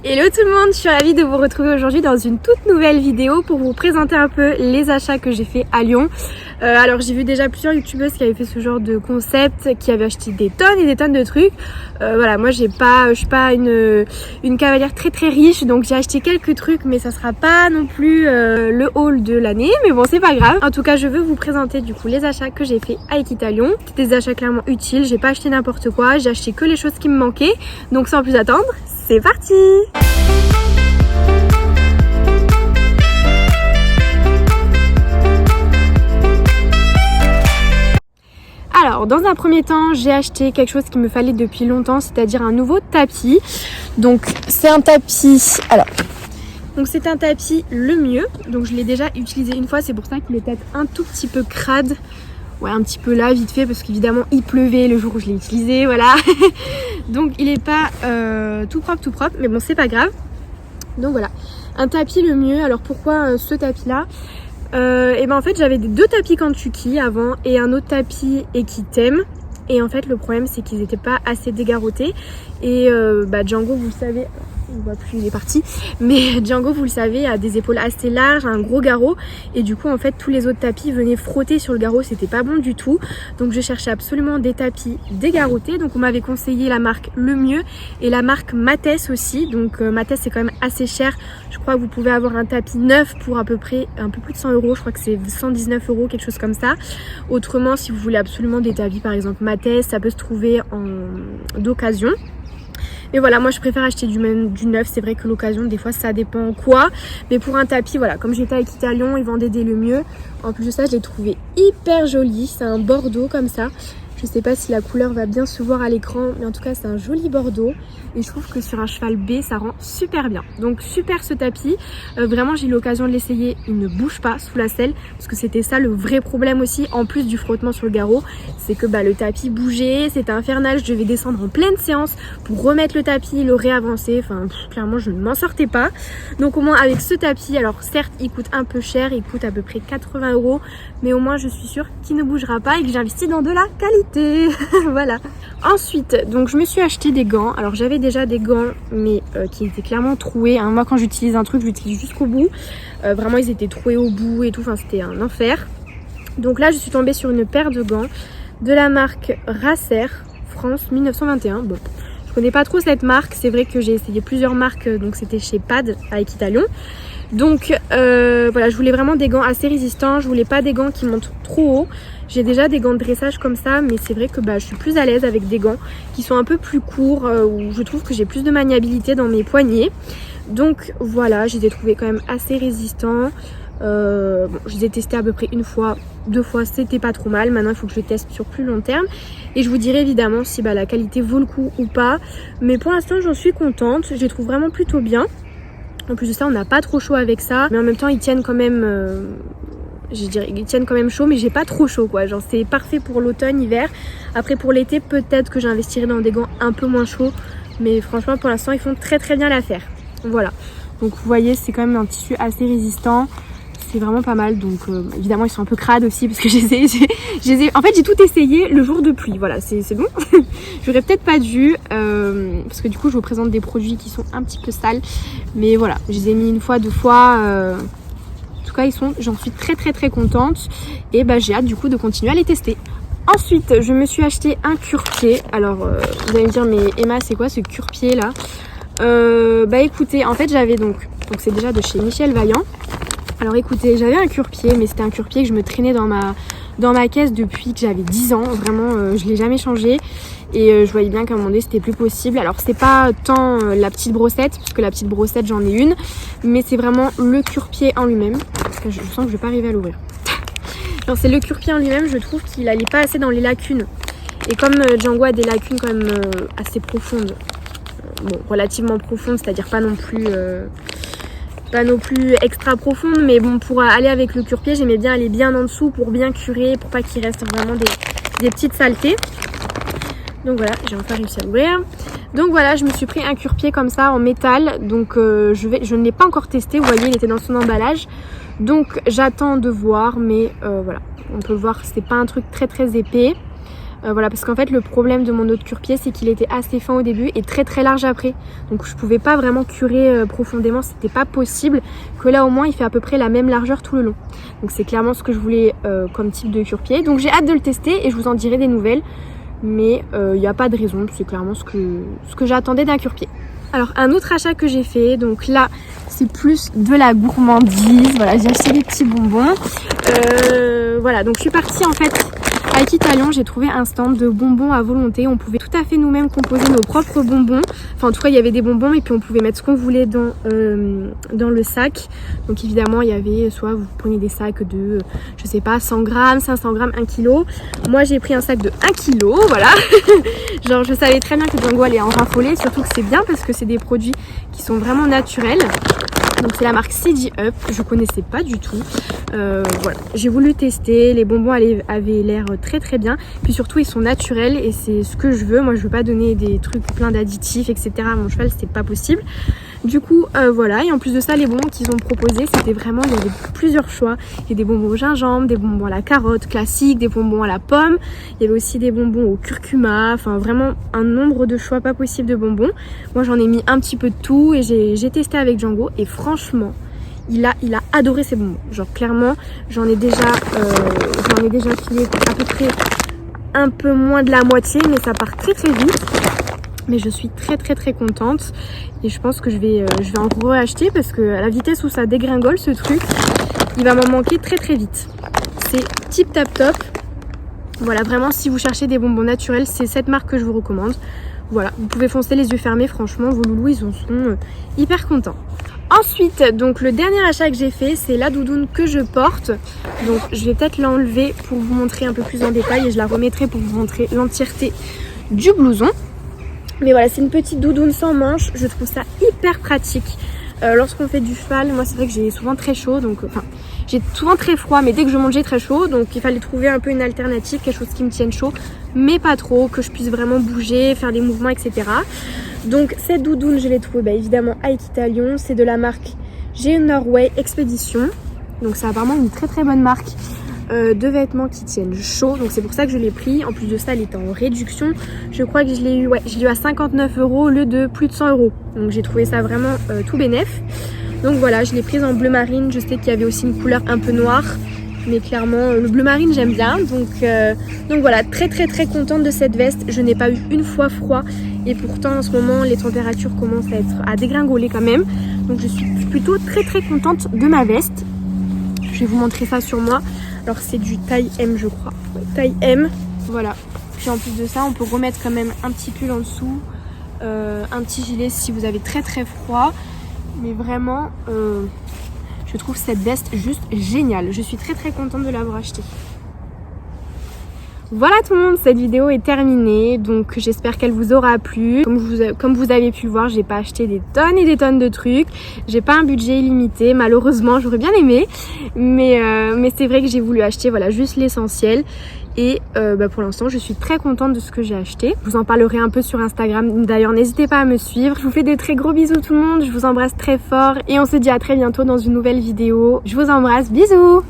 Hello tout le monde, je suis ravie de vous retrouver aujourd'hui dans une toute nouvelle vidéo pour vous présenter un peu les achats que j'ai fait à Lyon. Alors j'ai vu déjà plusieurs youtubeuses qui avaient fait ce genre de concept, qui avaient acheté des tonnes et des tonnes de trucs. Voilà, moi je suis pas une cavalière très riche, donc j'ai acheté quelques trucs, mais ça sera pas non plus le haul de l'année, mais bon c'est pas grave. En tout cas je veux vous présenter du coup les achats que j'ai fait à Equita Lyon. C'était des achats clairement utiles, j'ai pas acheté n'importe quoi, j'ai acheté que les choses qui me manquaient. Donc sans plus attendre, c'est parti! Alors dans un premier temps j'ai acheté quelque chose qu'il me fallait depuis longtemps, c'est-à-dire un nouveau tapis. Donc c'est un tapis, c'est un tapis Le Mieux, donc je l'ai déjà utilisé une fois, c'est pour ça qu'il est peut-être un tout petit peu crade. Ouais, un petit peu là, vite fait, parce qu'évidemment il pleuvait le jour où je l'ai utilisé, voilà. Donc il est pas tout propre, mais bon c'est pas grave. Donc voilà, un tapis Le Mieux. Alors pourquoi ce tapis là? Et ben en fait j'avais deux tapis Kentucky avant et un autre tapis Equitem. Et en fait le problème c'est qu'ils n'étaient pas assez dégarrotés. Et Django, vous le savez, on voit plus, il est parti, mais Django, vous le savez, a des épaules assez larges, un gros garrot, et du coup en fait tous les autres tapis venaient frotter sur le garrot, c'était pas bon du tout. Donc je cherchais absolument des tapis dégarrotés. Donc on m'avait conseillé la marque Le Mieux et la marque Mathès aussi. Donc Mathès c'est quand même assez cher, je crois que vous pouvez avoir un tapis neuf pour à peu près un peu plus de 100 €, je crois que c'est 119 €, quelque chose comme ça. Autrement, si vous voulez absolument des tapis par exemple Mathès, ça peut se trouver d'occasion. Mais voilà, moi je préfère acheter du neuf. C'est vrai que l'occasion, des fois ça dépend quoi. Mais pour un tapis, voilà, comme j'étais à Equita Lyon, ils vendaient des Le Mieux. En plus de ça, je l'ai trouvé hyper joli. C'est un bordeaux comme ça. Je sais pas si la couleur va bien se voir à l'écran, mais en tout cas c'est un joli bordeaux. Et je trouve que sur un cheval B, ça rend super bien. Donc super ce tapis. Vraiment j'ai eu l'occasion de l'essayer. Il ne bouge pas sous la selle. Parce que c'était ça le vrai problème aussi. En plus du frottement sur le garrot. C'est que le tapis bougeait. C'était infernal. Je devais descendre en pleine séance pour remettre le tapis, le réavancer. Enfin clairement je ne m'en sortais pas. Donc au moins avec ce tapis, alors certes il coûte un peu cher. Il coûte à peu près 80 €. Mais au moins je suis sûre qu'il ne bougera pas et que j'investis dans de la qualité. Voilà. Ensuite, donc je me suis acheté des gants. Alors j'avais déjà des gants, mais qui étaient clairement troués. Hein. Moi, quand j'utilise un truc, je l'utilise jusqu'au bout. Vraiment, ils étaient troués au bout et tout. Enfin, c'était un enfer. Donc là, je suis tombée sur une paire de gants de la marque Racer France 1921. Bon, je connais pas trop cette marque. C'est vrai que j'ai essayé plusieurs marques. Donc c'était chez Pad à Equita Lyon. Donc voilà, je voulais vraiment des gants assez résistants. Je voulais pas des gants qui montent trop haut. J'ai déjà des gants de dressage comme ça, mais c'est vrai que je suis plus à l'aise avec des gants qui sont un peu plus courts, où je trouve que j'ai plus de maniabilité dans mes poignets. Donc voilà, je les ai trouvés quand même assez résistants. Je les ai testés à peu près une fois, deux fois, c'était pas trop mal. Maintenant il faut que je teste sur plus long terme. Et je vous dirai évidemment si la qualité vaut le coup ou pas. Mais pour l'instant j'en suis contente, je les trouve vraiment plutôt bien. En plus de ça, on n'a pas trop chaud avec ça. Mais en même temps, ils tiennent quand même... ils tiennent quand même chaud, mais j'ai pas trop chaud quoi. Genre c'est parfait pour l'automne, hiver. Après pour l'été, peut-être que j'investirai dans des gants un peu moins chauds. Mais franchement, pour l'instant, ils font très bien l'affaire. Voilà. Donc vous voyez, c'est quand même un tissu assez résistant. C'est vraiment pas mal. Donc évidemment, ils sont un peu crades aussi parce que en fait, j'ai tout essayé le jour de pluie. Voilà, c'est bon. J'aurais peut-être pas dû parce que du coup, je vous présente des produits qui sont un petit peu sales. Mais voilà, je les ai mis une fois, deux fois. En tout cas, j'en suis très contente. Et j'ai hâte du coup de continuer à les tester. Ensuite, je me suis acheté un cure-pied. Alors, vous allez me dire, mais Emma, c'est quoi ce cure-pied là? Écoutez, en fait, j'avais donc c'est déjà de chez Michel Vaillant. Alors écoutez, j'avais un cure-pied, mais c'était un cure-pied que je me traînais dans ma caisse depuis que j'avais 10 ans. Vraiment, je l'ai jamais changé. Et je voyais bien qu'à un moment donné, c'était plus possible. Alors c'est pas tant la petite brossette, parce que la petite brossette, j'en ai une. Mais c'est vraiment le cure-pied en lui-même. Parce que je sens que je vais pas arriver à l'ouvrir. Alors c'est le cure-pied en lui-même, je trouve qu'il allait pas assez dans les lacunes. Et comme Django a des lacunes quand même assez profondes. Relativement profondes, c'est-à-dire pas non plus extra profonde, mais bon, pour aller avec le cure-pied, j'aimais bien aller bien en dessous pour bien curer, pour pas qu'il reste vraiment des petites saletés. Donc voilà, j'ai enfin réussi à l'ouvrir. Donc voilà, je me suis pris un cure-pied comme ça en métal. Donc je ne l'ai pas encore testé, vous voyez, il était dans son emballage. Donc j'attends de voir, mais voilà, on peut voir que c'est pas un truc très épais. Voilà, parce qu'en fait le problème de mon autre cure-pied c'est qu'il était assez fin au début et très très large après. Donc je pouvais pas vraiment curer profondément, c'était pas possible. Que là au moins il fait à peu près la même largeur tout le long. Donc c'est clairement ce que je voulais comme type de cure-pied. Donc j'ai hâte de le tester et je vous en dirai des nouvelles. Mais il n'y a pas de raison, c'est clairement ce que j'attendais d'un cure-pied. Alors un autre achat que j'ai fait, donc là c'est plus de la gourmandise, voilà, j'ai acheté des petits bonbons. Voilà, donc je suis partie en fait à Equitalion, j'ai trouvé un stand de bonbons à volonté. On pouvait tout à fait nous-mêmes composer nos propres bonbons. Enfin en tout cas il y avait des bonbons et puis on pouvait mettre ce qu'on voulait dans le sac. Donc évidemment il y avait soit vous preniez des sacs de je sais pas 100 grammes, 500 grammes, 1 kg. Moi j'ai pris un sac de 1 kg, voilà. Genre je savais très bien que Django allait en raffoler, surtout que c'est bien parce que c'est des produits qui sont vraiment naturels. Donc c'est la marque CD Up, je connaissais pas du tout. Voilà, j'ai voulu tester, les bonbons avaient l'air très très bien. Puis surtout ils sont naturels et c'est ce que je veux. Moi je veux pas donner des trucs plein d'additifs etc. à mon cheval, c'était pas possible. Du coup voilà, et en plus de ça les bonbons qu'ils ont proposés c'était vraiment, il y avait plusieurs choix. Il y a des bonbons au gingembre, des bonbons à la carotte classique, des bonbons à la pomme. Il y avait aussi des bonbons au curcuma, enfin vraiment un nombre de choix pas possible de bonbons. Moi j'en ai mis un petit peu de tout et j'ai testé avec Django et franchement il a adoré ces bonbons. Genre clairement j'en ai déjà filé à peu près un peu moins de la moitié, mais ça part très très vite. Mais je suis très très très contente et je pense que je vais en re-acheter parce que à la vitesse où ça dégringole ce truc, il va m'en manquer très très vite. C'est tip tap top. Voilà, vraiment si vous cherchez des bonbons naturels, c'est cette marque que je vous recommande. Voilà, vous pouvez foncer les yeux fermés, franchement vos loulous ils en sont hyper contents. Ensuite, donc le dernier achat que j'ai fait, c'est la doudoune que je porte. Donc je vais peut-être l'enlever pour vous montrer un peu plus en détail et je la remettrai pour vous montrer l'entièreté du blouson. Mais voilà, c'est une petite doudoune sans manches, je trouve ça hyper pratique. Lorsqu'on fait du cheval, moi c'est vrai que j'ai souvent très chaud, donc enfin j'ai souvent très froid, mais dès que je monte j'ai très chaud, donc il fallait trouver un peu une alternative, quelque chose qui me tienne chaud, mais pas trop, que je puisse vraiment bouger, faire des mouvements, etc. Donc cette doudoune, je l'ai trouvée évidemment à Equitalion, c'est de la marque G Norway Expedition, donc c'est apparemment une très très bonne marque de vêtements qui tiennent chaud, donc c'est pour ça que je l'ai pris. En plus de ça elle était en réduction, je crois que je l'ai eu à 59 € au lieu de plus de 100 €, donc j'ai trouvé ça vraiment tout bénef. Donc voilà, je l'ai prise en bleu marine, je sais qu'il y avait aussi une couleur un peu noire, mais clairement le bleu marine j'aime bien, donc voilà, très très très contente de cette veste. Je n'ai pas eu une fois froid et pourtant en ce moment les températures commencent à dégringoler quand même, donc je suis plutôt très très contente de ma veste. Je vais vous montrer ça sur moi. Alors c'est du taille M je crois, ouais, taille M, voilà. Puis en plus de ça on peut remettre quand même un petit pull en dessous, un petit gilet si vous avez très très froid. Mais vraiment je trouve cette veste juste géniale. Je suis très très contente de l'avoir achetée. Voilà tout le monde, cette vidéo est terminée, donc j'espère qu'elle vous aura plu. Comme vous avez pu le voir, j'ai pas acheté des tonnes et des tonnes de trucs. J'ai pas un budget illimité, malheureusement, j'aurais bien aimé. Mais c'est vrai que j'ai voulu acheter voilà, juste l'essentiel. Et pour l'instant, je suis très contente de ce que j'ai acheté. Je vous en parlerai un peu sur Instagram. D'ailleurs, n'hésitez pas à me suivre. Je vous fais des très gros bisous tout le monde. Je vous embrasse très fort. Et on se dit à très bientôt dans une nouvelle vidéo. Je vous embrasse. Bisous!